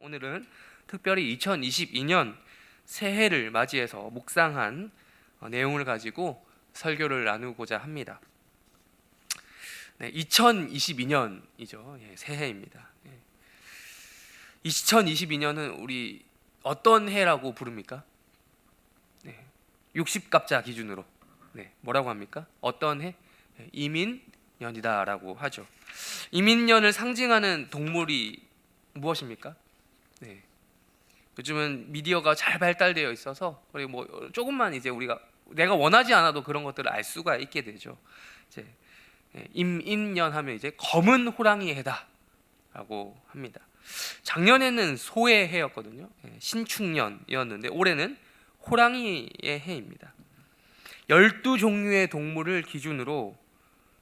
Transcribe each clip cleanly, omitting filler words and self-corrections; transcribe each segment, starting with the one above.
오늘은 특별히 2022년 새해를 맞이해서 묵상한 내용을 가지고 설교를 나누고자 합니다. 네, 2022년이죠. 새해입니다. 2022년은 우리 어떤 해라고 부릅니까? 60갑자 기준으로 뭐라고 합니까? 어떤 해? 이민년이다라고 하죠. 이민년을 상징하는 동물이 무엇입니까? 요즘은 미디어가 잘 발달되어 있어서 그리고 뭐 조금만 이제 내가 원하지 않아도 그런 것들을 알 수가 있게 되죠. 이제 임인년 하면 이제 검은 호랑이 해다라고 합니다. 작년에는 소의 해였거든요. 신축년이었는데 올해는 호랑이의 해입니다. 12종류의 동물을 기준으로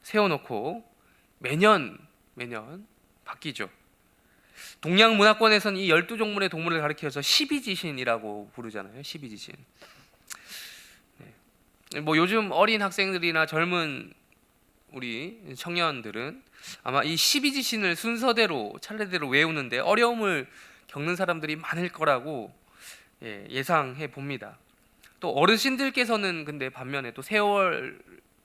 세워놓고 매년 바뀌죠. 동양문화권에서는 이 12종물의 동물을 가리켜서 12지신이라고 부르잖아요. 12지신. 뭐 요즘 어린 학생들이나 젊은 우리 청년들은 아마 이 12지신을 순서대로 차례대로 외우는데 어려움을 겪는 사람들이 많을 거라고 예상해 봅니다. 또 어르신들께서는 근데 반면에 또 세월의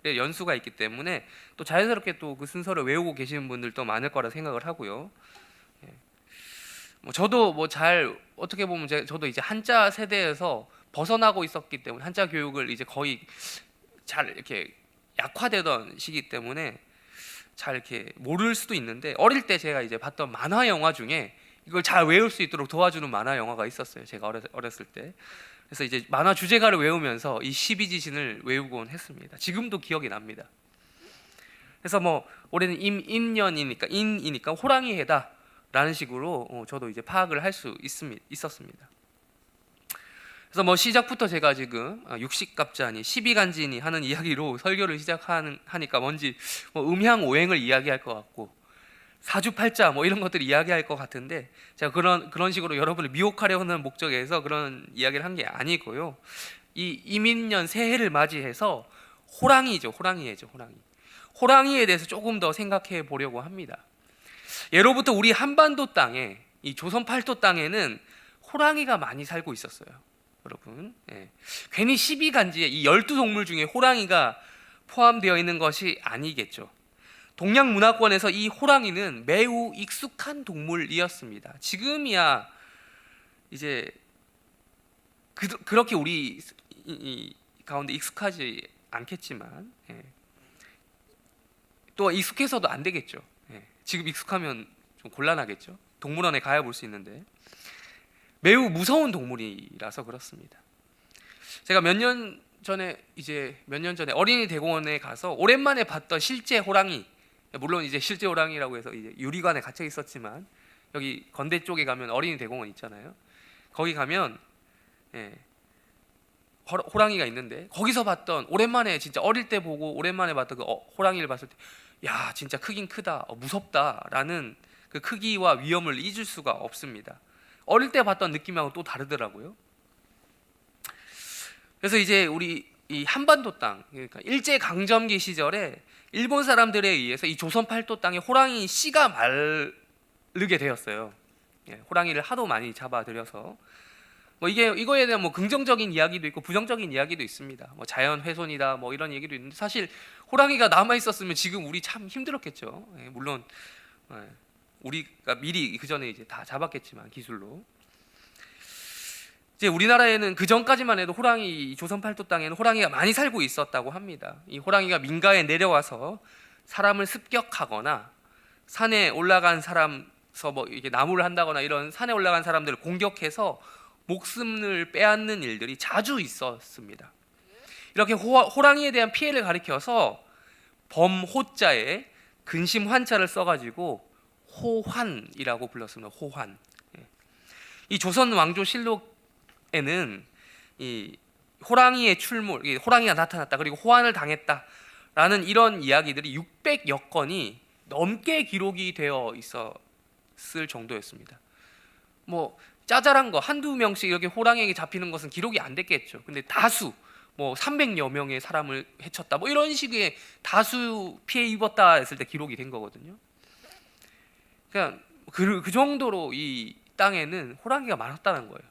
연수가 있기 때문에 또 자연스럽게 또 그 순서를 외우고 계시는 분들도 많을 거라 생각을 하고요. 저도 어떻게 보면 저도 이제 한자 세대에서 벗어나고 있었기 때문에 한자 교육을 이제 거의 잘 이렇게 약화되던 시기 때문에 잘 이렇게 모를 수도 있는데 어릴 때 제가 이제 봤던 만화 영화 중에 이걸 잘 외울 수 있도록 도와주는 만화 영화가 있었어요. 제가 어렸을 때. 그래서 이제 만화 주제가를 외우면서 이 12지신을 외우곤 했습니다. 지금도 기억이 납니다. 그래서 뭐 올해는 인이니까 호랑이 해다 라는 식으로 저도 이제 파악을 할 수 있었습니다. 그래서 뭐 시작부터 제가 지금 60갑자니 12간지니 하는 이야기로 설교를 시작하니까 뭔지 뭐 음향오행을 이야기할 것 같고 사주팔자 뭐 이런 것들을 이야기할 것 같은데 제가 그런 식으로 여러분을 미혹하려는 목적에서 그런 이야기를 한 게 아니고요. 이 이민년 새해를 맞이해서 호랑이에 대해서 조금 더 생각해 보려고 합니다. 예로부터 우리 한반도 땅에 이 조선 팔도 땅에는 호랑이가 많이 살고 있었어요. 여러분, 괜히 12간지에 이 12동물 중에 호랑이가 포함되어 있는 것이 아니겠죠. 동양 문화권에서 이 호랑이는 매우 익숙한 동물이었습니다. 지금이야 이제 그렇게 우리 이 가운데 익숙하지 않겠지만 또 익숙해서도 안 되겠죠. 지금 익숙하면 좀 곤란하겠죠. 동물원에 가야 볼 수 있는데 매우 무서운 동물이라서 그렇습니다. 제가 몇 년 전에 어린이 대공원에 가서 오랜만에 봤던 실제 호랑이, 물론 이제 실제 호랑이라고 해서 이제 유리관에 갇혀 있었지만 여기 건대 쪽에 가면 어린이 대공원 있잖아요. 거기 가면 호랑이가 있는데 거기서 봤던 오랜만에 진짜 어릴 때 보고 오랜만에 봤던 그 호랑이를 봤을 때 야 진짜 크긴 크다, 무섭다라는 그 크기와 위험을 잊을 수가 없습니다. 어릴 때 봤던 느낌하고 또 다르더라고요. 그래서 이제 우리 이 한반도 땅, 그러니까 일제 강점기 시절에 일본 사람들에 의해서 이 조선 팔도 땅에 호랑이 씨가 마르게 되었어요. 호랑이를 하도 많이 잡아들여서 뭐 이거에 대한 뭐 긍정적인 이야기도 있고 부정적인 이야기도 있습니다. 뭐 자연 훼손이다 뭐 이런 얘기도 있는데 사실 호랑이가 남아 있었으면 지금 우리 참 힘들었겠죠. 물론 우리가 미리 그 전에 이제 다 잡았겠지만 기술로. 이제 우리나라에는 그 전까지만 해도 조선 팔도 땅에는 호랑이가 많이 살고 있었다고 합니다. 이 호랑이가 민가에 내려와서 사람을 습격하거나 산에 올라간 뭐 이렇게 나무를 한다거나 이런 산에 올라간 사람들을 공격해서 목숨을 빼앗는 일들이 자주 있었습니다. 이렇게 호랑이에 대한 피해를 가리켜서 범호자에 근심 환자를 써가지고 호환이라고 불렀습니다. 호환. 이 조선 왕조 실록에는 이 호랑이의 출몰, 호랑이가 나타났다 그리고 호환을 당했다라는 이런 이야기들이 600여 건이 넘게 기록이 되어 있었을 정도였습니다. 뭐 짜잘한 거 한두 명씩 이렇게 호랑이에게 잡히는 것은 기록이 안 됐겠죠. 근데 다수 뭐 300여 명의 사람을 해쳤다 뭐 이런 식의 다수 피해 입었다 했을 때 기록이 된 거거든요. 그냥 그 정도로 이 땅에는 호랑이가 많았다는 거예요.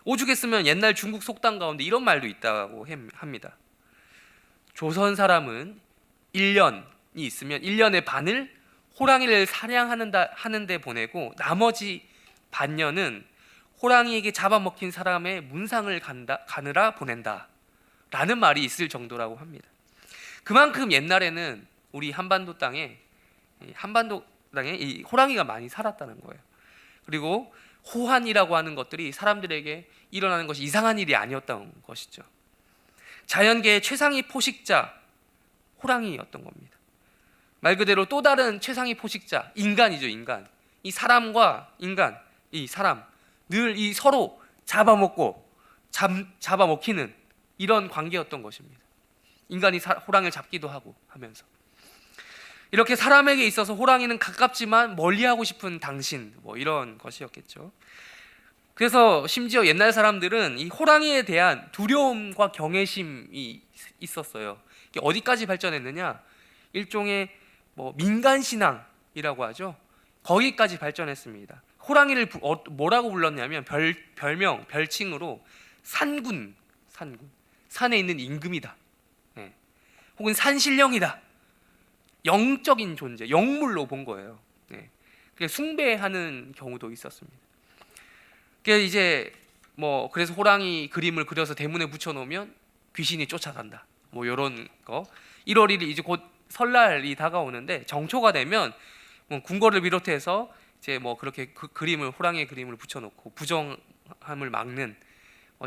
오죽했으면 옛날 중국 속담 가운데 이런 말도 있다고 합니다. 조선 사람은 1년이 있으면 1년의 반을 호랑이를 사냥하는 데 보내고 나머지 반년은 호랑이에게 잡아먹힌 사람의 문상을 가느라 보낸다 라는 말이 있을 정도라고 합니다. 그만큼 옛날에는 우리 한반도 땅에 이 호랑이가 많이 살았다는 거예요. 그리고 호환이라고 하는 것들이 사람들에게 일어나는 것이 이상한 일이 아니었던 것이죠. 자연계의 최상위 포식자 호랑이였던 겁니다. 말 그대로 또 다른 최상위 포식자 인간이죠. 인간. 이 사람과 인간, 이 사람 늘 이 서로 잡아먹고 잡아먹히는 이런 관계였던 것입니다. 인간이 호랑이를 잡기도 하고 하면서 이렇게 사람에게 있어서 호랑이는 가깝지만 멀리하고 싶은 당신 뭐 이런 것이었겠죠. 그래서 심지어 옛날 사람들은 이 호랑이에 대한 두려움과 경외심이 있었어요. 이게 어디까지 발전했느냐? 일종의 뭐 민간 신앙이라고 하죠. 거기까지 발전했습니다. 호랑이를 뭐라고 불렀냐면 별칭으로 산군, 산에 있는 임금이다. 네. 혹은 산신령이다. 영적인 존재, 영물로 본 거예요. 네. 숭배하는 경우도 있었습니다. 이제 뭐 그래서 호랑이 그림을 그려서 대문에 붙여놓으면 귀신이 쫓아간다. 뭐 이런 거. 1월 1일 이제 곧 설날이 다가오는데 정초가 되면 뭐 궁궐을 비롯해서 이제 뭐 그렇게 호랑이의 그림을 붙여놓고 부정함을 막는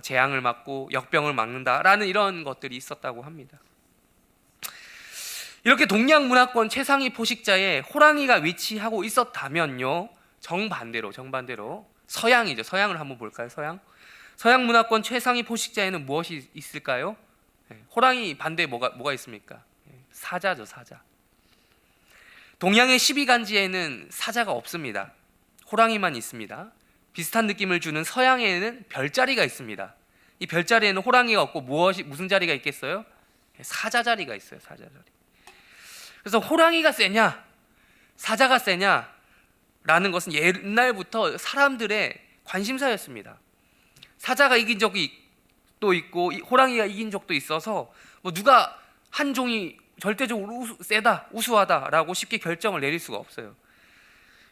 재앙을 막고 역병을 막는다라는 이런 것들이 있었다고 합니다. 이렇게 동양 문화권 최상위 포식자에 호랑이가 위치하고 있었다면요, 정반대로 서양이죠. 서양을 한번 볼까요? 서양 문화권 최상위 포식자에는 무엇이 있을까요? 호랑이 반대에 뭐가 있습니까? 사자죠. 사자. 동양의 12간지에는 사자가 없습니다. 호랑이만 있습니다. 비슷한 느낌을 주는 서양에는 별자리가 있습니다. 이 별자리에는 호랑이가 없고 무슨 자리가 있겠어요? 사자 자리가 있어요. 사자 자리. 그래서 호랑이가 세냐 사자가 세냐 라는 것은 옛날부터 사람들의 관심사였습니다. 사자가 이긴 적이 또 있고 호랑이가 이긴 적도 있어서 뭐 누가 한 종이 절대적으로 세다, 우수하다라고 쉽게 결정을 내릴 수가 없어요.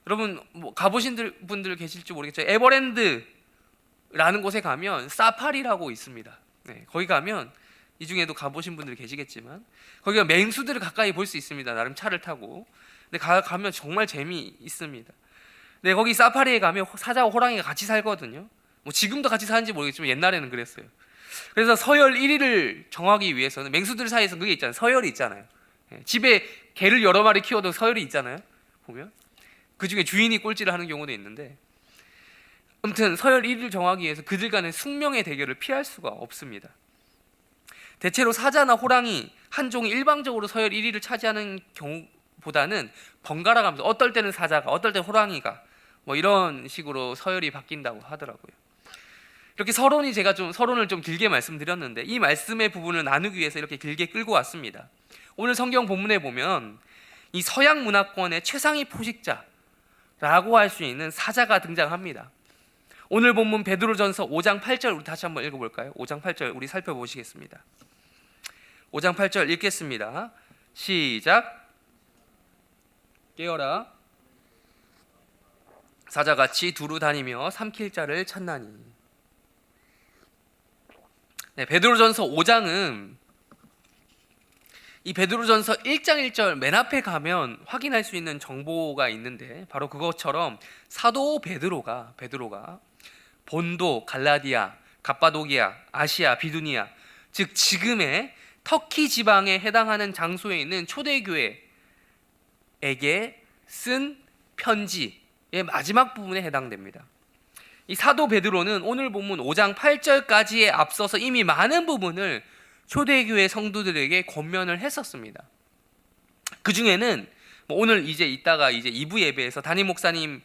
여러분 뭐 가보신 분들 계실지 모르겠죠. 에버랜드라는 곳에 가면 사파리라고 있습니다. 네, 거기 가면 이 중에도 가보신 분들 계시겠지만 거기가 맹수들을 가까이 볼 수 있습니다. 나름 차를 타고. 근데 가면 정말 재미있습니다. 네, 거기 사파리에 가면 사자와 호랑이가 같이 살거든요. 뭐 지금도 같이 사는지 모르겠지만 옛날에는 그랬어요. 그래서 서열 1위를 정하기 위해서는 맹수들 사이에서 그게 있잖아요. 서열이 있잖아요. 집에 개를 여러 마리 키워도 서열이 있잖아요. 보면 그 중에 주인이 꼴찌를 하는 경우도 있는데, 아무튼 서열 1위를 정하기 위해서 그들 간의 숙명의 대결을 피할 수가 없습니다. 대체로 사자나 호랑이 한 종이 일방적으로 서열 1위를 차지하는 경우보다는 번갈아 가면서 어떨 때는 사자가, 어떨 때는 호랑이가 뭐 이런 식으로 서열이 바뀐다고 하더라고요. 이렇게 서론을 좀 길게 말씀드렸는데 이 말씀의 부분을 나누기 위해서 이렇게 길게 끌고 왔습니다. 오늘 성경 본문에 보면 이 서양 문화권의 최상위 포식자라고 할 수 있는 사자가 등장합니다. 오늘 본문 베드로전서 5장 8절 우리 다시 한번 읽어볼까요? 5장 8절 우리 살펴보시겠습니다. 5장 8절 읽겠습니다. 시작. 깨어라 사자같이 두루 다니며 삼킬 자를 찾나니. 네, 베드로전서 5장은 이 베드로전서 1장 1절 맨 앞에 가면 확인할 수 있는 정보가 있는데 바로 그것처럼 사도 베드로가 본도, 갈라디아, 갑바도기아, 아시아, 비두니아, 즉 지금의 터키 지방에 해당하는 장소에 있는 초대교회에게 쓴 편지의 마지막 부분에 해당됩니다. 이 사도 베드로는 오늘 본문 5장 8절까지에 앞서서 이미 많은 부분을 초대교회 성도들에게 권면을 했었습니다. 그 중에는 오늘 이따가 2부 예배에서 담임 목사님에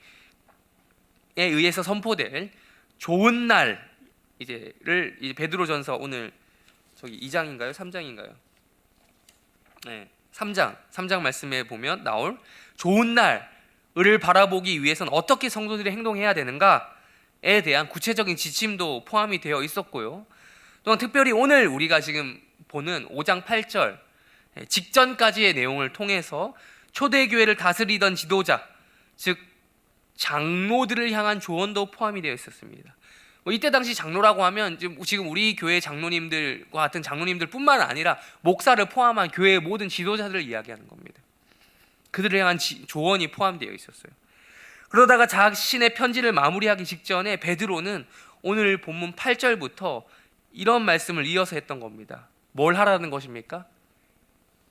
의해서 선포될 좋은 날 를 베드로전서 오늘 2장인가요? 3장인가요? 네, 3장 말씀에 보면 나올 좋은 날 을 바라보기 위해서는 어떻게 성도들이 행동해야 되는가에 대한 구체적인 지침도 포함이 되어 있었고요. 또한 특별히 오늘 우리가 지금 보는 5장 8절 직전까지의 내용을 통해서 초대교회를 다스리던 지도자, 즉 장로들을 향한 조언도 포함이 되어 있었습니다. 이때 당시 장로라고 하면 지금 우리 교회 장로님들과 같은 장로님들뿐만 아니라 목사를 포함한 교회의 모든 지도자들을 이야기하는 겁니다. 그들을 향한 조언이 포함되어 있었어요. 그러다가 자신의 편지를 마무리하기 직전에 베드로는 오늘 본문 8절부터 이런 말씀을 이어서 했던 겁니다. 뭘 하라는 것입니까?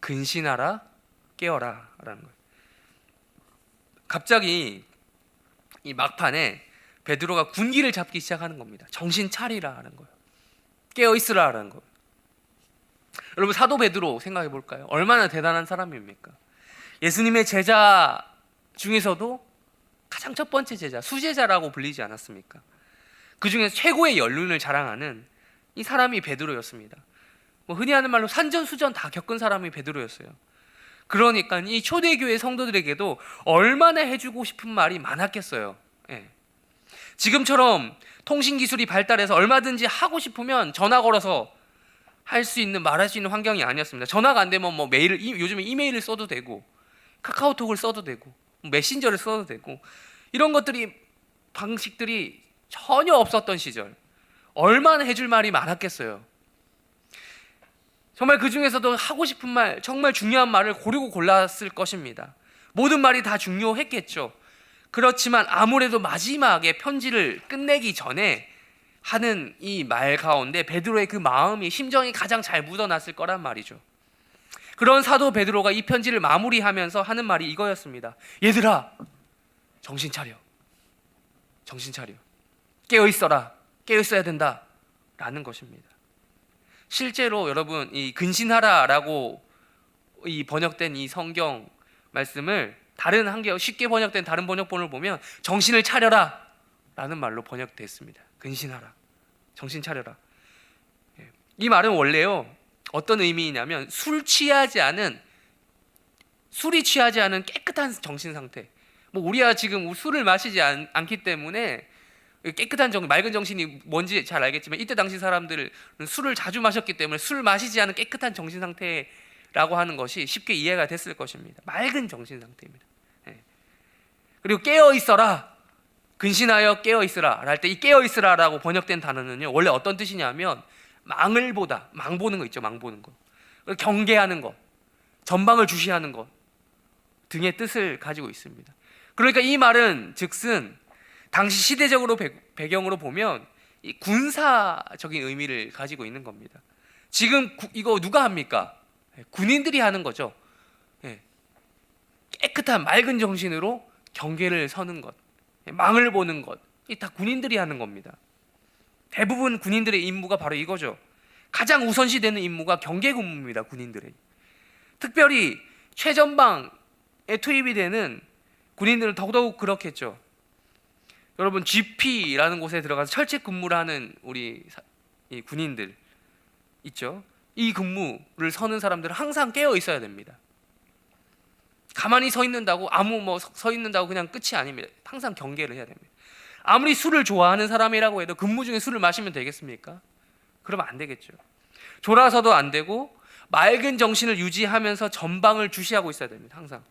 근신하라, 깨어라 라는 거예요. 갑자기 이 막판에 베드로가 군기를 잡기 시작하는 겁니다. 정신 차리라 하는 거예요. 깨어 있으라 하는 거예요. 여러분, 사도 베드로 생각해 볼까요? 얼마나 대단한 사람입니까? 예수님의 제자 중에서도 가장 첫 번째 제자, 수제자라고 불리지 않았습니까? 그 중에서 최고의 연륜을 자랑하는 이 사람이 베드로였습니다. 흔히 하는 말로 산전수전 다 겪은 사람이 베드로였어요. 그러니까 이 초대교회 성도들에게도 얼마나 해주고 싶은 말이 많았겠어요. 예. 지금처럼 통신기술이 발달해서 얼마든지 하고 싶으면 전화 걸어서 할 수 있는, 말할 수 있는 환경이 아니었습니다. 전화가 안 되면 메일을, 요즘에 이메일을 써도 되고 카카오톡을 써도 되고 메신저를 써도 되고 이런 것들이, 방식들이 전혀 없었던 시절, 얼마나 해줄 말이 많았겠어요. 정말 그 중에서도 하고 싶은 말, 정말 중요한 말을 고르고 골랐을 것입니다. 모든 말이 다 중요했겠죠. 그렇지만 아무래도 마지막에 편지를 끝내기 전에 하는 이 말 가운데 베드로의 그 마음이, 심정이 가장 잘 묻어났을 거란 말이죠. 그런 사도 베드로가 이 편지를 마무리하면서 하는 말이 이거였습니다. 얘들아, 정신 차려. 정신 차려. 깨어 있어라. 깨어 있어야 된다. 라는 것입니다. 실제로 여러분, 이 근신하라라고 이 번역된 이 성경 말씀을 다른 한겨 쉽게 번역된 다른 번역본을 보면 정신을 차려라 라는 말로 번역됐습니다. 근신하라, 정신 차려라. 이 말은 원래요, 어떤 의미냐면 술이 취하지 않은 깨끗한 정신 상태. 우리야 지금 술을 마시지 않기 때문에 깨끗한 맑은 정신이 뭔지 잘 알겠지만, 이때 당시 사람들은 술을 자주 마셨기 때문에 술 마시지 않은 깨끗한 정신 상태라고 하는 것이 쉽게 이해가 됐을 것입니다. 맑은 정신 상태입니다. 그리고 깨어 있어라, 근신하여 깨어 있으라 할 때 이 깨어 있으라라고 번역된 단어는요, 원래 어떤 뜻이냐면 망을 보다, 망 보는 거 있죠, 망 보는 거, 경계하는 것, 전방을 주시하는 것 등의 뜻을 가지고 있습니다. 그러니까 이 말은 즉슨 당시 시대적으로 배경으로 보면 이 군사적인 의미를 가지고 있는 겁니다. 지금 이거 누가 합니까? 군인들이 하는 거죠. 깨끗한 맑은 정신으로 경계를 서는 것, 망을 보는 것, 이 다 군인들이 하는 겁니다. 대부분 군인들의 임무가 바로 이거죠. 가장 우선시되는 임무가 경계 근무입니다. 군인들의. 특별히 최전방에 투입이 되는 군인들은 더더욱 그렇겠죠. 여러분, GP라는 곳에 들어가서 철책 근무를 하는 우리 이 군인들 있죠. 이 근무를 서는 사람들은 항상 깨어 있어야 됩니다. 가만히 서 있는다고 서 있는다고 그냥 끝이 아닙니다. 항상 경계를 해야 됩니다. 아무리 술을 좋아하는 사람이라고 해도 근무 중에 술을 마시면 되겠습니까? 그러면 안 되겠죠. 졸아서도 안 되고 맑은 정신을 유지하면서 전방을 주시하고 있어야 됩니다. 항상.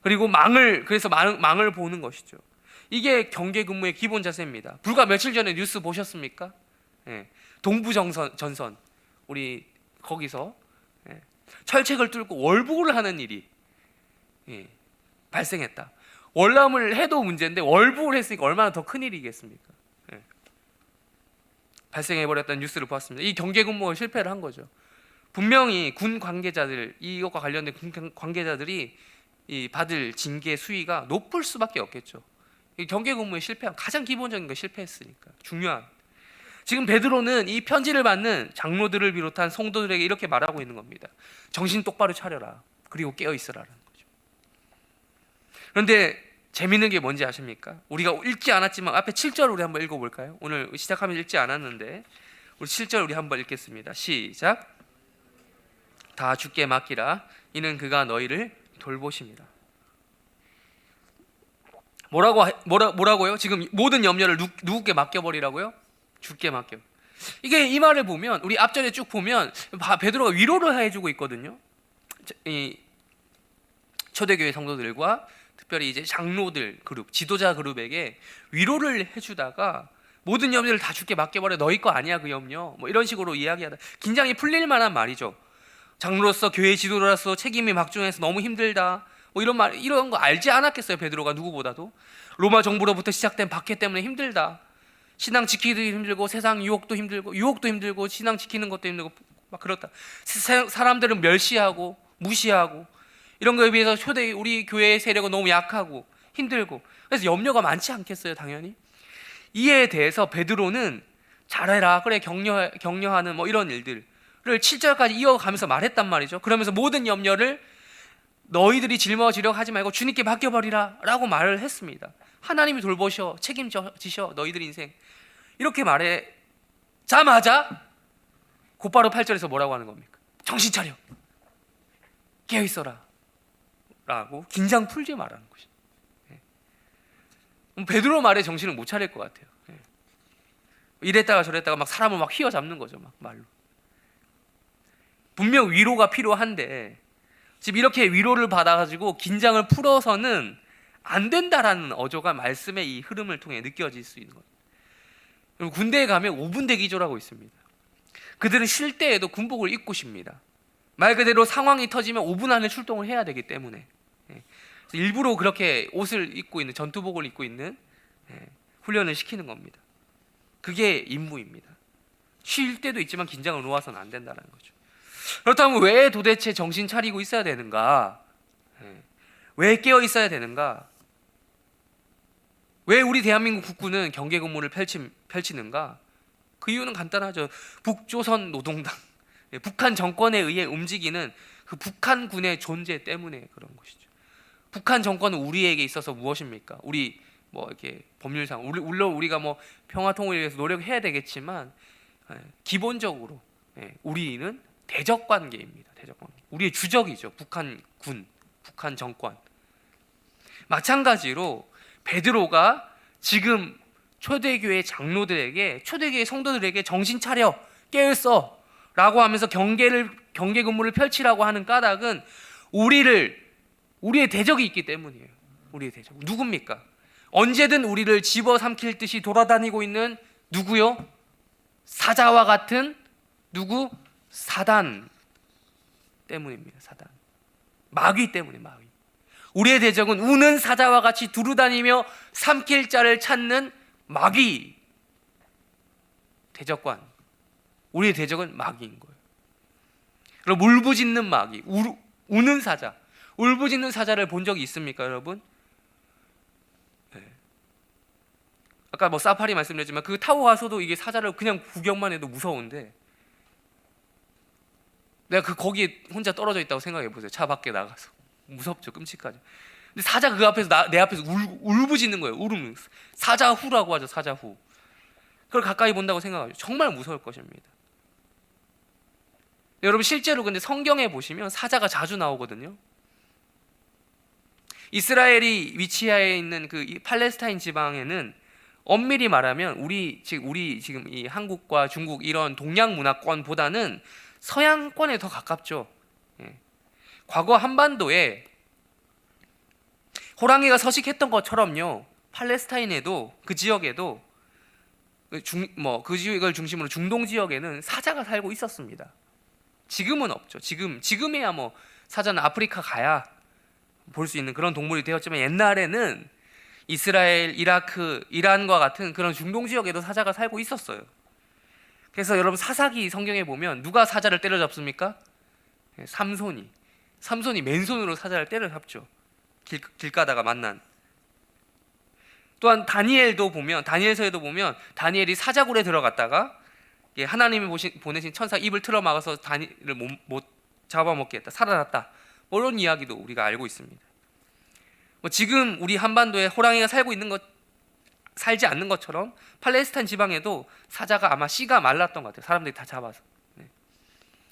그리고 그래서 망을 보는 것이죠. 이게 경계 근무의 기본 자세입니다. 불과 며칠 전에 뉴스 보셨습니까? 동부전선 우리 거기서 철책을 뚫고 월북을 하는 일이 발생했다. 월남을 해도 문제인데 월북을 했으니까 얼마나 더 큰 일이겠습니까? 발생해버렸다는 뉴스를 보았습니다. 이 경계 근무가 실패를 한 거죠. 분명히 군 관계자들, 이것과 관련된 군 관계자들이 받을 징계 수위가 높을 수밖에 없겠죠. 이 경계 근무에 실패한 가장 기본적인 거 실패했으니까. 중요한. 지금 베드로는 이 편지를 받는 장로들을 비롯한 성도들에게 이렇게 말하고 있는 겁니다. 정신 똑바로 차려라. 그리고 깨어 있으라는 거죠. 그런데 재밌는 게 뭔지 아십니까? 우리가 읽지 않았지만 앞에 7절 우리 한번 읽어볼까요? 오늘 시작하면 읽지 않았는데 우리 7절 우리 한번 읽겠습니다. 시작. 다 주께 맡기라. 이는 그가 너희를 돌보십니다. 뭐라고요? 지금 모든 염려를 누구께 맡겨버리라고요? 주께 맡겨. 이게 이 말을 보면 우리 앞전에 쭉 보면 베드로가 위로를 해주고 있거든요. 이 초대교회 성도들과 특별히 이제 장로들 그룹, 지도자 그룹에게 위로를 해주다가 모든 염려를 다 주께 맡겨버려. 너희 거 아니야 그 염려. 뭐 이런 식으로 이야기하다 긴장이 풀릴 만한 말이죠. 장로로서 교회 지도자로서 책임이 막중해서 너무 힘들다. 뭐 이런 거 알지 않았겠어요 베드로가 누구보다도. 로마 정부로부터 시작된 박해 때문에 힘들다. 신앙 지키기도 힘들고 세상 유혹도 힘들고 신앙 지키는 것도 힘들고 막 그렇다. 사람들은 멸시하고 무시하고 이런 거에 비해서 우리 교회의 세력은 너무 약하고 힘들고 그래서 염려가 많지 않겠어요 당연히. 이에 대해서 베드로는 잘해라 그래 격려하는 뭐 이런 일들을 7절까지 이어가면서 말했단 말이죠. 그러면서 모든 염려를 너희들이 하지 말고 주님께 맡겨버리라 라고 말을 했습니다. 하나님이 돌보셔 책임지셔 너희들 인생 이렇게 말하자마자 곧바로 8절에서 뭐라고 하는 겁니까? 정신 차려 깨어있어라 라고 긴장 풀지 말라는 것이죠. 베드로 말에 정신을 못 차릴 것 같아요. 이랬다가 저랬다가 막 사람을 막 휘어잡는 거죠. 막 말로. 분명 위로가 필요한데 지금 이렇게 위로를 받아가지고 긴장을 풀어서는 안 된다라는 어조가 말씀의 이 흐름을 통해 느껴질 수 있는 거예요. 군대에 가면 5분 대기조라고 있습니다. 그들은 쉴 때에도 군복을 입고 쉽니다. 말 그대로 상황이 터지면 5분 안에 출동을 해야 되기 때문에 일부러 그렇게 옷을 입고 있는 전투복을 입고 있는 훈련을 시키는 겁니다. 그게 임무입니다. 쉴 때도 있지만 긴장을 놓아서는 안 된다는 거죠. 그렇다면 왜 도대체 정신 차리고 있어야 되는가? 왜 깨어 있어야 되는가? 왜 우리 대한민국 국군은 경계 근무를 펼치는가? 그 이유는 간단하죠. 북조선 노동당, 북한 정권에 의해 움직이는 그 북한군의 존재 때문에 그런 것이죠. 북한 정권은 우리에게 있어서 무엇입니까? 우리 뭐 이렇게 법률상 물론 우리가 뭐 평화 통일을 위해서 노력해야 되겠지만 기본적으로 우리는 대적 관계입니다. 대적 관계. 우리의 주적이죠. 북한군, 북한 정권. 마찬가지로 베드로가 지금 초대교회 장로들에게 초대교회 성도들에게 정신 차려 깨어있어 라고 하면서 경계 근무를 펼치라고 하는 까닭은 우리의 대적이 있기 때문이에요. 우리의 대적 누굽니까? 언제든 우리를 집어삼킬 듯이 돌아다니고 있는 누구요? 사자와 같은 누구? 사단 때문입니다. 사단 마귀 때문에 마귀. 우리의 대적은 우는 사자와 같이 두루다니며 삼킬 자를 찾는 마귀 대적관. 우리의 대적은 마귀인 거예요. 그럼 울부짖는 마귀, 우는 사자. 울부짖는 사자를 본 적이 있습니까, 여러분? 네. 아까 뭐 사파리 말씀드렸지만 그 타고 가서도 이게 사자를 그냥 구경만 해도 무서운데 내가 거기에 혼자 떨어져 있다고 생각해 보세요. 차 밖에 나가서 무섭죠, 끔찍하죠. 근데 사자 그 앞에서 내 앞에서 울부짖는 거예요. 울음. 사자후라고 하죠, 사자후. 그걸 가까이 본다고 생각하죠. 정말 무서울 것입니다. 여러분 실제로 근데 성경에 보시면 사자가 자주 나오거든요. 이스라엘이 위치하에 있는 그 팔레스타인 지방에는 엄밀히 말하면 우리 지금 이 한국과 중국 이런 동양 문화권보다는 서양권에 더 가깝죠. 과거 한반도에 호랑이가 서식했던 것처럼요. 팔레스타인에도 그 지역에도 그 지역을 중심으로 중동 지역에는 사자가 살고 있었습니다. 지금은 없죠. 지금에야 뭐 사자는 아프리카 가야 볼 수 있는 그런 동물이 되었지만 옛날에는 이스라엘, 이라크, 이란과 같은 그런 중동 지역에도 사자가 살고 있었어요. 그래서 여러분 사사기 성경에 보면 누가 사자를 때려잡습니까? 삼손이 맨손으로 사자를 때려잡죠. 길 가다가 만난. 또한 다니엘서에도 보면 다니엘이 사자굴에 들어갔다가 하나님이 보내신 천사 입을 틀어막아서 다니엘을 못 잡아먹게 했다. 살아났다. 이런 이야기도 우리가 알고 있습니다. 지금 우리 한반도에 호랑이가 살지 않는 것처럼 팔레스타인 지방에도 사자가 아마 씨가 말랐던 것 같아요. 사람들이 다 잡아서.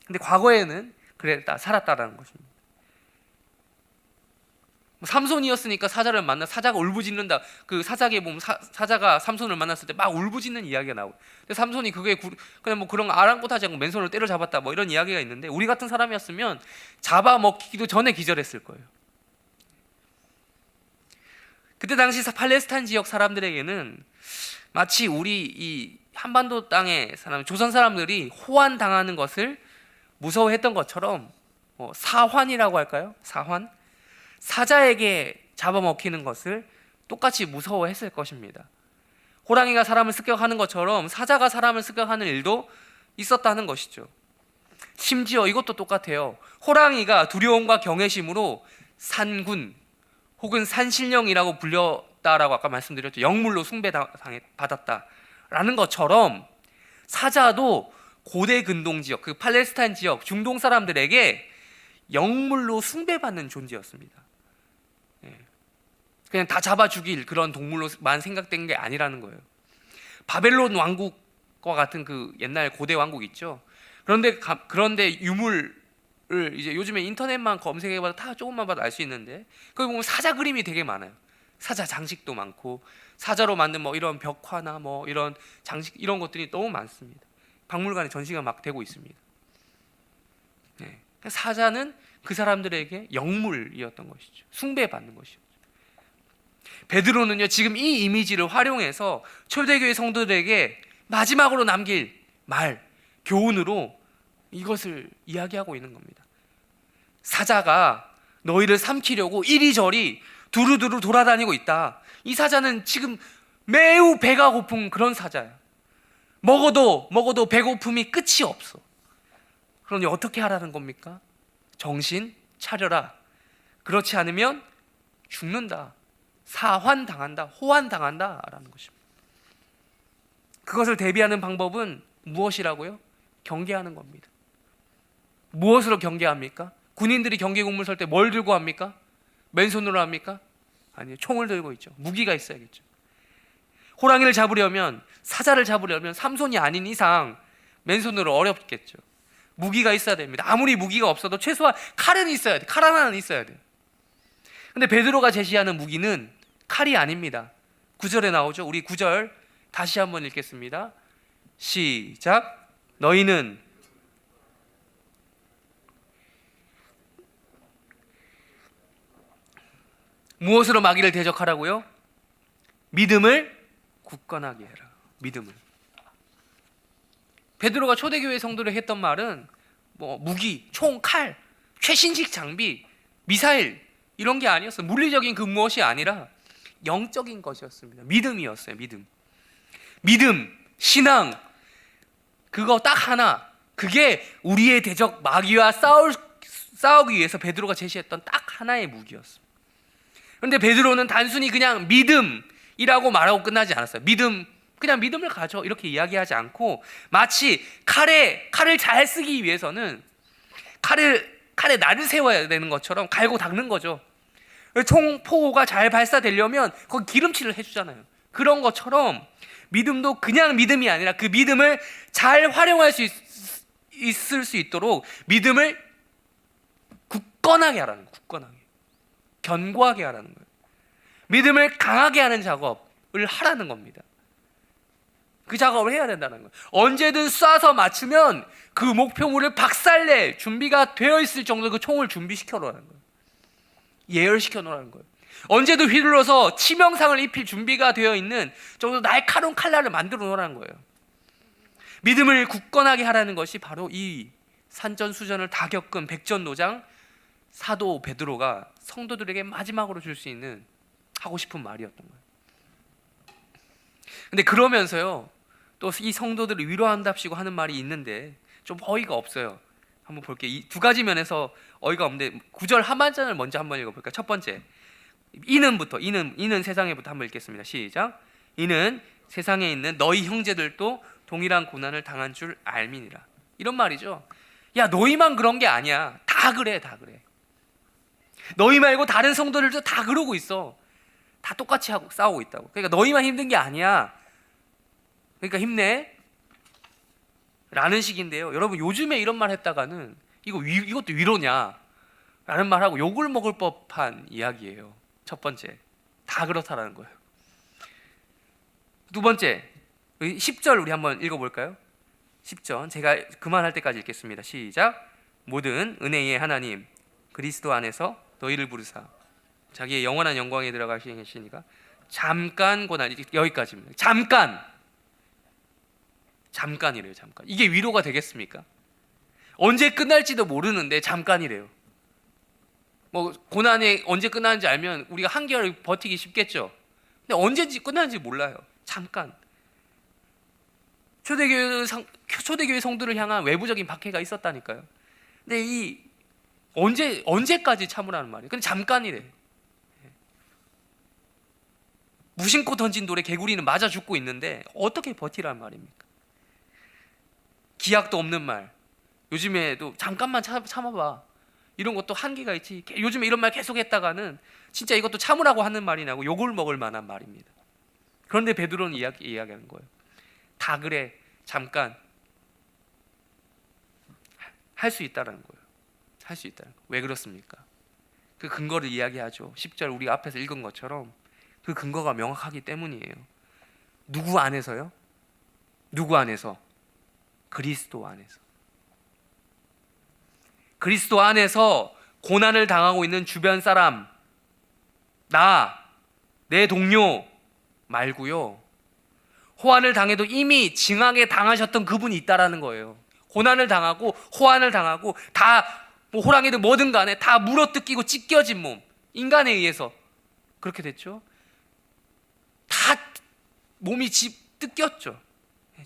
근데 과거에는 살았다라는 것입니다. 삼손이었으니까 사자를 만나 사자가 울부짖는다. 그 사자기에 보면 사자가 삼손을 만났을 때 막 울부짖는 이야기가 나오고. 근데 삼손이 그게 그냥 뭐 그런 거 아랑곳하지 않고 맨손으로 때려잡았다 뭐 이런 이야기가 있는데, 우리 같은 사람이었으면 잡아먹히기도 전에 기절했을 거예요. 그때 당시 팔레스타인 지역 사람들에게는 마치 우리 이 한반도 땅의 사람, 조선 사람들이 호환 당하는 것을 무서워했던 것처럼 사환이라고 할까요? 사환? 사자에게 잡아먹히는 것을 똑같이 무서워했을 것입니다. 호랑이가 사람을 습격하는 것처럼 사자가 사람을 습격하는 일도 있었다는 것이죠. 심지어 이것도 똑같아요. 호랑이가 두려움과 경외심으로 산군 혹은 산신령이라고 불렸다라고 아까 말씀드렸죠. 영물로 숭배받았다라는 것처럼 사자도 고대 근동 지역, 그 팔레스타인 지역 중동 사람들에게 영물로 숭배받는 존재였습니다. 그냥 다 잡아 죽일 그런 동물로만 생각된 게 아니라는 거예요. 바벨론 왕국과 같은 그 옛날 고대 왕국 있죠. 그런데 유물을 이제 요즘에 인터넷만 검색해봐도 다 조금만 봐도 알 수 있는데, 거기 보면 사자 그림이 되게 많아요. 사자 장식도 많고 사자로 만든 뭐 이런 벽화나 뭐 이런 장식 이런 것들이 너무 많습니다. 박물관에 전시가 막 되고 있습니다. 사자는 그 사람들에게 영물이었던 것이죠. 숭배받는 것이죠. 베드로는요, 지금 이 이미지를 활용해서 초대교회 성도들에게 마지막으로 남길 말, 교훈으로 이것을 이야기하고 있는 겁니다. 사자가 너희를 삼키려고 이리저리 두루두루 돌아다니고 있다. 이 사자는 지금 매우 배가 고픈 그런 사자야. 먹어도 배고픔이 끝이 없어. 그러니 어떻게 하라는 겁니까? 정신 차려라. 그렇지 않으면 죽는다. 사환당한다. 호환당한다 라는 것입니다. 그것을 대비하는 방법은 무엇이라고요? 경계하는 겁니다. 무엇으로 경계합니까? 군인들이 경계 공물 설 때 뭘 들고 합니까? 맨손으로 합니까? 아니요, 총을 들고 있죠. 무기가 있어야겠죠. 호랑이를 잡으려면, 사자를 잡으려면 삼손이 아닌 이상 맨손으로 어렵겠죠. 무기가 있어야 됩니다. 아무리 무기가 없어도 최소한 칼은 있어야 돼. 칼 하나는 있어야 돼. 근데 베드로가 제시하는 무기는 칼이 아닙니다. 9절에 나오죠. 우리 9절 다시 한번 읽겠습니다. 시작. 너희는 무엇으로 마귀를 대적하라고요? 믿음을 굳건하게 해라. 믿음을. 베드로가 초대교회 성도를 했던 말은 뭐 무기, 총, 칼, 최신식 장비, 미사일 이런 게 아니었어요. 물리적인 그 무엇이 아니라 영적인 것이었습니다. 믿음이었어요. 믿음, 신앙, 그거 딱 하나. 그게 우리의 대적 마귀와 싸우기 위해서 베드로가 제시했던 딱 하나의 무기였습니다. 그런데 베드로는 단순히 그냥 믿음이라고 말하고 끝나지 않았어요. 그냥 믿음을 가져 이렇게 이야기하지 않고, 마치 칼을 잘 쓰기 위해서는 칼에 날을 세워야 되는 것처럼 갈고 닦는 거죠. 총포가 잘 발사되려면 거기 기름칠을 해주잖아요. 그런 것처럼 믿음도 그냥 믿음이 아니라 그 믿음을 잘 활용할 수 있을 수 있도록 믿음을 굳건하게 하라는 거예요. 굳건하게, 견고하게 하라는 거예요. 믿음을 강하게 하는 작업을 하라는 겁니다. 그 작업을 해야 된다는 거예요. 언제든 쏴서 맞추면 그 목표물을 박살낼 준비가 되어 있을 정도로 그 총을 준비시켜 놓으라는 거예요. 예열시켜 놓으라는 거예요. 언제도 휘둘러서 치명상을 입힐 준비가 되어 있는 정도 날카로운 칼날을 만들어 놓으라는 거예요. 믿음을 굳건하게 하라는 것이 바로 이 산전수전을 다 겪은 백전노장 사도 베드로가 성도들에게 마지막으로 줄 수 있는 하고 싶은 말이었던 거예요. 근데 그러면서요, 또 이 성도들을 위로한답시고 하는 말이 있는데 좀 어이가 없어요. 한번 볼게요. 이 두 가지 면에서 어이가 없는데 9절 하반전을 먼저 한번 읽어볼까요? 첫 번째, 이는 세상에부터 한번 읽겠습니다. 시작. 이는 세상에 있는 너희 형제들도 동일한 고난을 당한 줄 알미니라. 이런 말이죠. 야, 너희만 그런 게 아니야. 다 그래. 너희 말고 다른 성도들도 다 그러고 있어. 다 똑같이 하고 싸우고 있다고. 그러니까 너희만 힘든 게 아니야. 그러니까 힘내 라는 식인데요. 여러분, 요즘에 이런 말 했다가는 이것도 위로냐? 라는 말하고 욕을 먹을 법한 이야기예요. 첫 번째, 다 그렇다라는 거예요. 두 번째, 10절 우리 한번 읽어볼까요? 10절 제가 그만할 때까지 읽겠습니다. 시작. 모든 은혜의 하나님 그리스도 안에서 너희를 부르사 자기의 영원한 영광에 들어가시니까 잠깐 고난, 여기까지입니다. 잠깐이래요. 잠깐. 이게 위로가 되겠습니까? 언제 끝날지도 모르는데 잠깐이래요. 뭐 고난이 언제 끝나는지 알면 우리가 한결 버티기 쉽겠죠. 근데 언제 끝나는지 몰라요. 잠깐. 초대교회 성도를 향한 외부적인 박해가 있었다니까요. 근데 이 언제까지 참으라는 말이에요. 근데 잠깐이래. 무심코 던진 돌에 개구리는 맞아 죽고 있는데 어떻게 버티란 말입니까? 기약도 없는 말. 요즘에도 잠깐만 참아봐. 이런 것도 한계가 있지. 요즘에 이런 말 계속 했다가는 진짜 이것도 참으라고 하는 말이냐고 욕을 먹을 만한 말입니다. 그런데 베드로는 이야기하는 거예요. 다 그래. 잠깐. 할 수 있다라는 거예요. 할 수 있다는 거. 왜 그렇습니까? 그 근거를 이야기하죠. 10절 우리 앞에서 읽은 것처럼 그 근거가 명확하기 때문이에요. 누구 안에서요? 누구 안에서? 그리스도 안에서. 그리스도 안에서 고난을 당하고 있는 주변 사람, 내 동료 말고요. 호환을 당해도 이미 징하게 당하셨던 그분이 있다라는 거예요. 고난을 당하고 호환을 당하고 다 뭐 호랑이든 뭐든 간에 다 물어뜯기고 찢겨진 몸, 인간에 의해서 그렇게 됐죠. 다 몸이 뜯겼죠.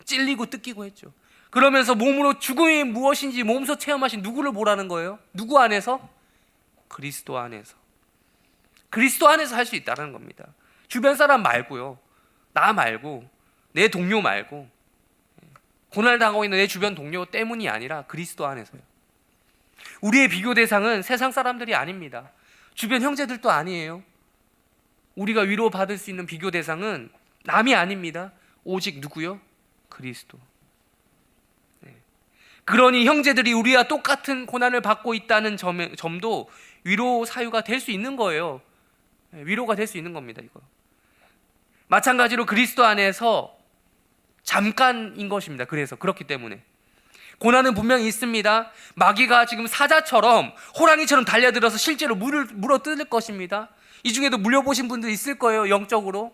찔리고 뜯기고 했죠. 그러면서 몸으로 죽음이 무엇인지 몸소 체험하신 누구를 보라는 거예요? 누구 안에서? 그리스도 안에서. 그리스도 안에서 할 수 있다는 겁니다. 주변 사람 말고요. 나 말고, 내 동료 말고, 고난을 당하고 있는 내 주변 동료 때문이 아니라 그리스도 안에서요. 우리의 비교 대상은 세상 사람들이 아닙니다. 주변 형제들도 아니에요. 우리가 위로받을 수 있는 비교 대상은 남이 아닙니다. 오직 누구요? 그리스도. 그러니 형제들이 우리와 똑같은 고난을 받고 있다는 점도 위로 사유가 될 수 있는 거예요. 위로가 될 수 있는 겁니다. 이거. 마찬가지로 그리스도 안에서 잠깐인 것입니다. 그래서 그렇기 때문에 고난은 분명히 있습니다. 마귀가 지금 사자처럼 호랑이처럼 달려들어서 실제로 물어 뜯을 것입니다. 이 중에도 물려보신 분들 있을 거예요. 영적으로.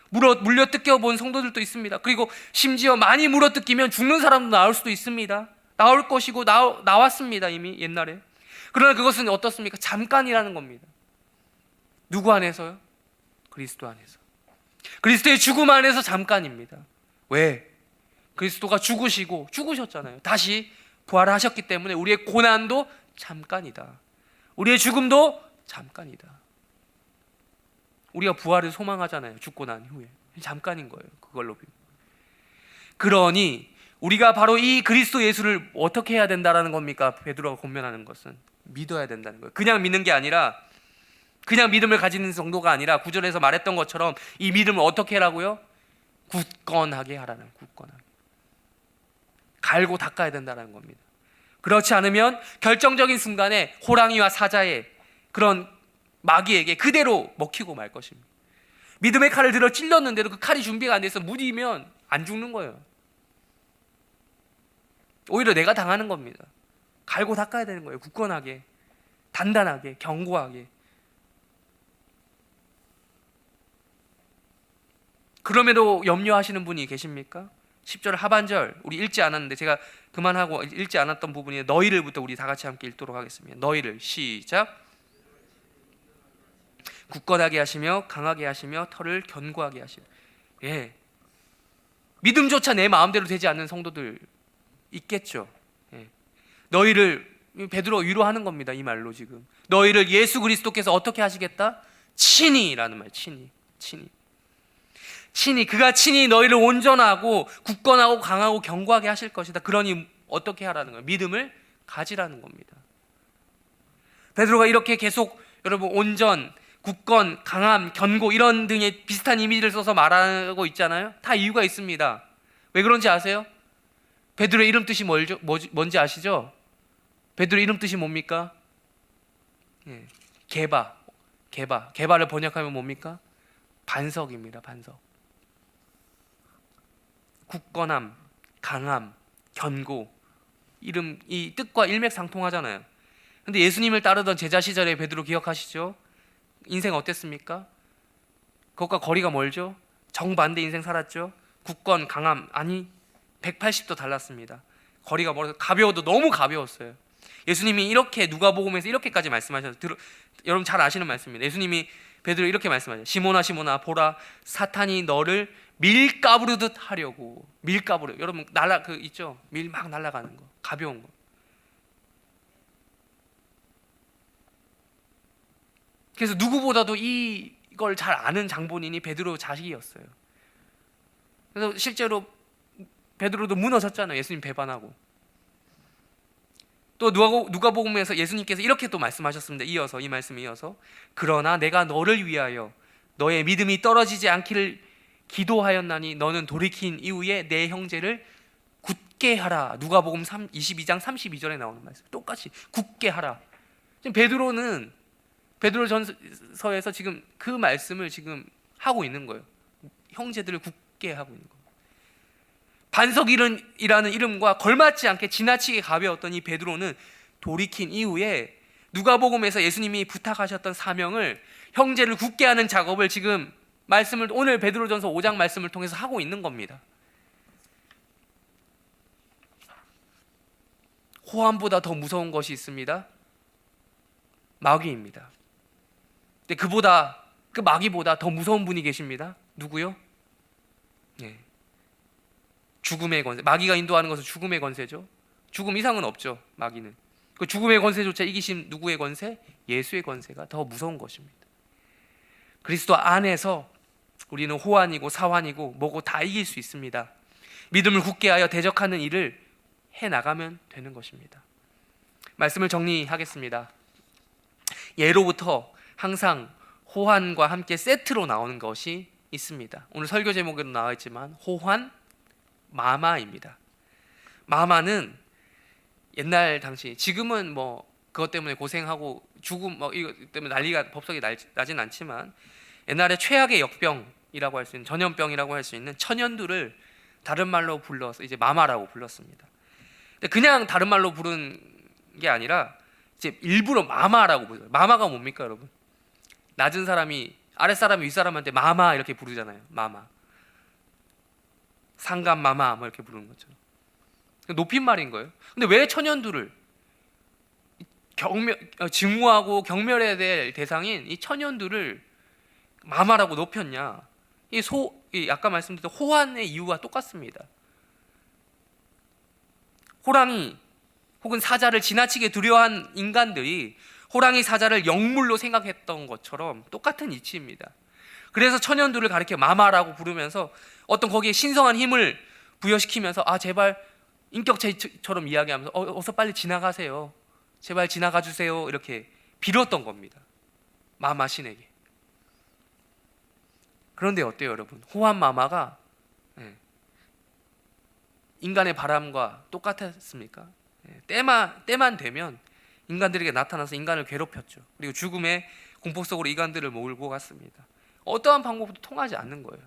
물려 뜯겨본 성도들도 있습니다. 그리고 심지어 많이 물어 뜯기면 죽는 사람도 나올 수도 있습니다. 나올 것이고 나왔습니다. 이미 옛날에. 그러나 그것은 어떻습니까? 잠깐이라는 겁니다. 누구 안에서요? 그리스도 안에서. 그리스도의 죽음 안에서 잠깐입니다. 왜? 그리스도가 죽으셨잖아요. 다시 부활하셨기 때문에 우리의 고난도 잠깐이다. 우리의 죽음도 잠깐이다. 우리가 부활을 소망하잖아요. 죽고 난 후에. 잠깐인 거예요. 그걸로. 그러니 우리가 바로 이 그리스도 예수를 어떻게 해야 된다라는 겁니까? 베드로가 권면하는 것은 믿어야 된다는 거예요. 그냥 믿는 게 아니라, 그냥 믿음을 가지는 정도가 아니라 9절에서 말했던 것처럼 이 믿음을 어떻게 하라고요? 굳건하게 하라는 거예요. 굳건하게. 갈고 닦아야 된다는 겁니다. 그렇지 않으면 결정적인 순간에 호랑이와 사자의 그런 마귀에게 그대로 먹히고 말 것입니다. 믿음의 칼을 들어 찔렀는데도 그 칼이 준비가 안 돼서 무디면 안 죽는 거예요. 오히려 내가 당하는 겁니다. 갈고 닦아야 되는 거예요. 굳건하게, 단단하게, 견고하게. 그럼에도 염려하시는 분이 계십니까? 10절 하반절 우리 읽지 않았는데 제가 그만하고 읽지 않았던 부분이 너희를부터 우리 다 같이 함께 읽도록 하겠습니다. 너희를 시작. 굳건하게 하시며 강하게 하시며 털을 견고하게 하시며. 믿음조차 내 마음대로 되지 않는 성도들 있겠죠. 너희를, 베드로 위로하는 겁니다. 이 말로 지금 너희를 예수 그리스도께서 어떻게 하시겠다? 친히라는 말. 친히 그가 친히 너희를 온전하고 굳건하고 강하고 견고하게 하실 것이다. 그러니 어떻게 하라는 거예요? 믿음을 가지라는 겁니다. 베드로가 이렇게 계속 여러분 온전, 굳건, 강함, 견고 이런 등의 비슷한 이미지를 써서 말하고 있잖아요. 다 이유가 있습니다. 왜 그런지 아세요? 베드로의 이름 뜻이 뭔지 아시죠? 베드로의 이름 뜻이 뭡니까? 예. 개바를 번역하면 뭡니까? 반석입니다. 반석. 굳건함, 강함, 견고, 이름 이 뜻과 일맥상통하잖아요. 근데 예수님을 따르던 제자 시절의 베드로 기억하시죠? 인생 어땠습니까? 그것과 거리가 멀죠? 정반대 인생 살았죠? 굳건, 강함, 아니 180도 달랐습니다. 거리가 멀어서 가벼워도 너무 가벼웠어요. 예수님이 이렇게 누가복음에서 이렇게까지 말씀하셔서 여러분 잘 아시는 말씀입니다. 예수님이 베드로 이렇게 말씀하셔요. 시몬아 시몬아 보라 사탄이 너를 밀가부르듯 하려고. 밀가부르 여러분 있죠? 밀 막 날아가는 거 가벼운 거. 그래서 누구보다도 이걸 잘 아는 장본인이 베드로 자식이었어요. 그래서 실제로 베드로도 무너졌잖아요. 예수님 배반하고. 또 누가복음에서 예수님께서 이렇게 또 말씀하셨습니다. 이어서 이 말씀에 이어서 그러나 내가 너를 위하여 너의 믿음이 떨어지지 않기를 기도하였나니 너는 돌이킨 이후에 내 형제를 굳게 하라. 누가복음 22장 32절에 나오는 말씀 똑같이 굳게 하라. 지금 베드로전서에서 지금 그 말씀을 지금 하고 있는 거예요. 형제들을 굳게 하고 있는 거예요. 반석이라는 이름과 걸맞지 않게 지나치게 가벼웠던 이 베드로는 돌이킨 이후에 누가복음에서 예수님이 부탁하셨던 사명을 형제를 굳게 하는 작업을 지금 말씀을 오늘 베드로전서 5장 말씀을 통해서 하고 있는 겁니다. 호환보다 더 무서운 것이 있습니다. 마귀입니다. 근데 그 마귀보다 더 무서운 분이 계십니다. 누구요? 네. 죽음의 권세. 마귀가 인도하는 것은 죽음의 권세죠. 죽음 이상은 없죠. 마귀는. 그 죽음의 권세조차 이기신 누구의 권세? 예수의 권세가 더 무서운 것입니다. 그리스도 안에서 우리는 호환이고 사환이고 뭐고 다 이길 수 있습니다. 믿음을 굳게 하여 대적하는 일을 해나가면 되는 것입니다. 말씀을 정리하겠습니다. 예로부터 항상 호환과 함께 세트로 나오는 것이 있습니다. 오늘 설교 제목에도 나와 있지만 호환, 마마입니다. 마마는 옛날 당시, 지금은 뭐 그것 때문에 고생하고 죽음 이거 때문에 난리가 법석이 나진 않지만 옛날에 최악의 역병이라고 할 수 있는 전염병이라고 할 수 있는 천연두를 다른 말로 불러서 이제 마마라고 불렀습니다. 근데 그냥 다른 말로 부른 게 아니라 이제 일부러 마마라고 불러요. 마마가 뭡니까, 여러분? 낮은 사람이 아랫사람이 윗사람한테 마마 이렇게 부르잖아요. 마마. 상감 마마 뭐 이렇게 부르는 것처럼 높임말인 거예요. 근데 왜 천연두를 증오하고 경멸해야 될 대상인 이 천연두를 마마라고 높였냐? 아까 말씀드렸던 호환의 이유와 똑같습니다. 호랑이 혹은 사자를 지나치게 두려워한 인간들이 호랑이 사자를 영물로 생각했던 것처럼 똑같은 이치입니다. 그래서 천연두를 가리켜 마마라고 부르면서 어떤 거기에 신성한 힘을 부여시키면서 제발 인격체처럼 이야기하면서 어서 빨리 지나가세요. 제발 지나가 주세요. 이렇게 빌었던 겁니다. 마마 신에게. 그런데 어때요, 여러분? 호환 마마가 인간의 바람과 똑같았습니까? 때만 되면 인간들에게 나타나서 인간을 괴롭혔죠. 그리고 죽음의 공포 속으로 인간들을 몰고 갔습니다. 어떠한 방법도 통하지 않는 거예요.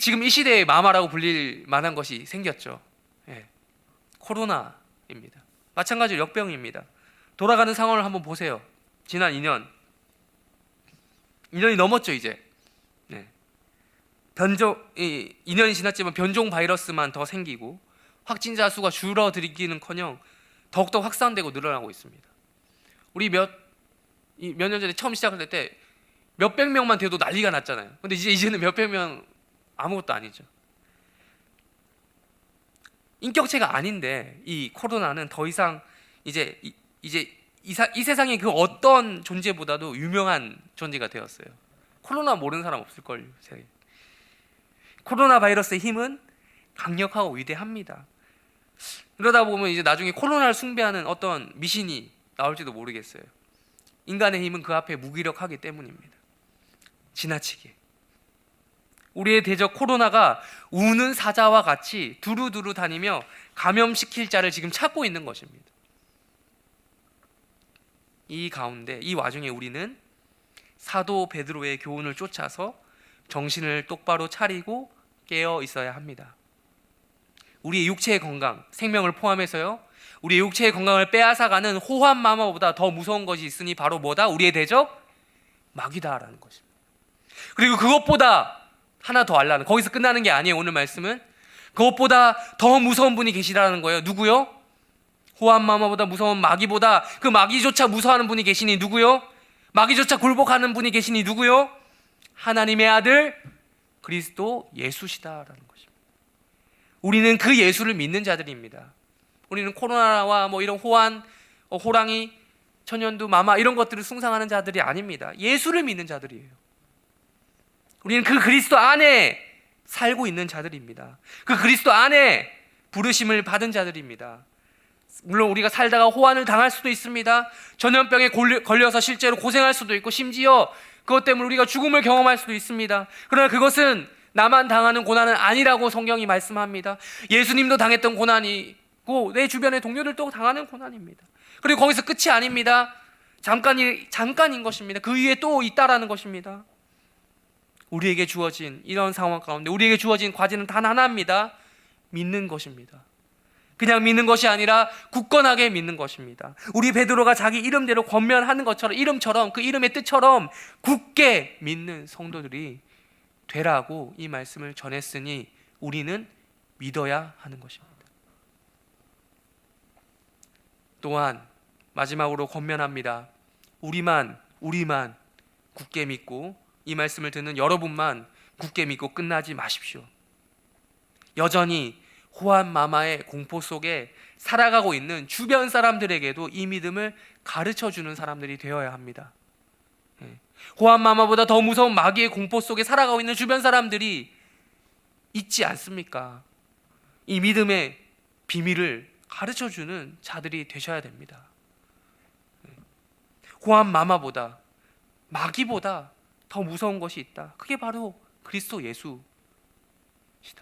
지금 이 시대에 마마라고 불릴 만한 것이 생겼죠. 코로나입니다. 마찬가지로 역병입니다. 돌아가는 상황을 한번 보세요. 지난 2년이 넘었죠, 이제. 2년이 지났지만 변종 바이러스만 더 생기고 확진자 수가 줄어들기는커녕 더욱더 확산되고 늘어나고 있습니다. 우리 몇 년 전에 처음 시작할 때 몇백 명만 돼도 난리가 났잖아요. 근데 이제는 몇백 명 아무것도 아니죠. 인격체가 아닌데 이 코로나는 더 이상 이제 이 세상의 그 어떤 존재보다도 유명한 존재가 되었어요. 코로나 모르는 사람 없을걸요. 코로나 바이러스의 힘은 강력하고 위대합니다. 그러다 보면 이제 나중에 코로나를 숭배하는 어떤 미신이 나올지도 모르겠어요. 인간의 힘은 그 앞에 무기력하기 때문입니다. 지나치게. 우리의 대적 코로나가 우는 사자와 같이 두루두루 다니며 감염시킬 자를 지금 찾고 있는 것입니다. 이 가운데 이 와중에 우리는 사도 베드로의 교훈을 쫓아서 정신을 똑바로 차리고 깨어 있어야 합니다. 우리의 육체의 건강, 생명을 포함해서요, 우리의 육체의 건강을 빼앗아가는 호환 마마보다 더 무서운 것이 있으니 바로 뭐다? 우리의 대적? 마귀다라는 것입니다. 그리고 그것보다 하나 더 알라는, 거기서 끝나는 게 아니에요. 오늘 말씀은 그것보다 더 무서운 분이 계시다는 거예요. 누구요? 호환 마마보다 무서운 마귀보다, 그 마귀조차 무서워하는 분이 계시니 누구요? 마귀조차 굴복하는 분이 계시니 누구요? 하나님의 아들 그리스도 예수시다라는 것입니다. 우리는 그 예수를 믿는 자들입니다. 우리는 코로나와 뭐 이런 호환, 호랑이, 천연두, 마마 이런 것들을 숭상하는 자들이 아닙니다. 예수를 믿는 자들이에요. 우리는 그 그리스도 안에 살고 있는 자들입니다. 그 그리스도 안에 부르심을 받은 자들입니다. 물론 우리가 살다가 호환을 당할 수도 있습니다. 전염병에 걸려서 실제로 고생할 수도 있고, 심지어 그것 때문에 우리가 죽음을 경험할 수도 있습니다. 그러나 그것은 나만 당하는 고난은 아니라고 성경이 말씀합니다. 예수님도 당했던 고난이고 내 주변의 동료들도 당하는 고난입니다. 그리고 거기서 끝이 아닙니다. 잠깐인 것입니다. 그 위에 또 있다라는 것입니다. 우리에게 주어진 이런 상황 가운데 우리에게 주어진 과제는 단 하나입니다. 믿는 것입니다. 그냥 믿는 것이 아니라 굳건하게 믿는 것입니다. 우리 베드로가 자기 이름대로 권면하는 것처럼, 이름처럼, 그 이름의 뜻처럼 굳게 믿는 성도들이 되라고 이 말씀을 전했으니 우리는 믿어야 하는 것입니다. 또한 마지막으로 권면합니다. 우리만 굳게 믿고, 이 말씀을 듣는 여러분만 굳게 믿고 끝나지 마십시오. 여전히 호환 마마의 공포 속에 살아가고 있는 주변 사람들에게도 이 믿음을 가르쳐주는 사람들이 되어야 합니다. 호환 마마보다 더 무서운 마귀의 공포 속에 살아가고 있는 주변 사람들이 있지 않습니까? 이 믿음의 비밀을 가르쳐주는 자들이 되셔야 됩니다. 호환 마마보다, 마귀보다 더 무서운 것이 있다. 그게 바로 그리스도 예수.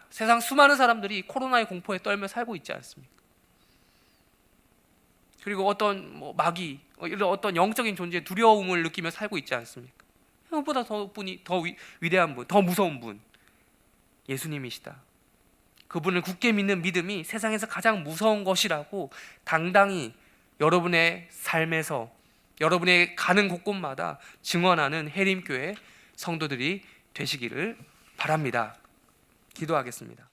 세상 수많은 사람들이 코로나의 공포에 떨며 살고 있지 않습니까? 그리고 어떤 마귀, 이런 어떤 영적인 존재의 두려움을 느끼며 살고 있지 않습니까? 그보다 더 위대한 분, 더 무서운 분, 예수님이시다. 그분을 굳게 믿는 믿음이 세상에서 가장 무서운 것이라고 당당히 여러분의 삶에서, 여러분의 가는 곳곳마다 증언하는 해림교회 성도들이 되시기를 바랍니다. 기도하겠습니다.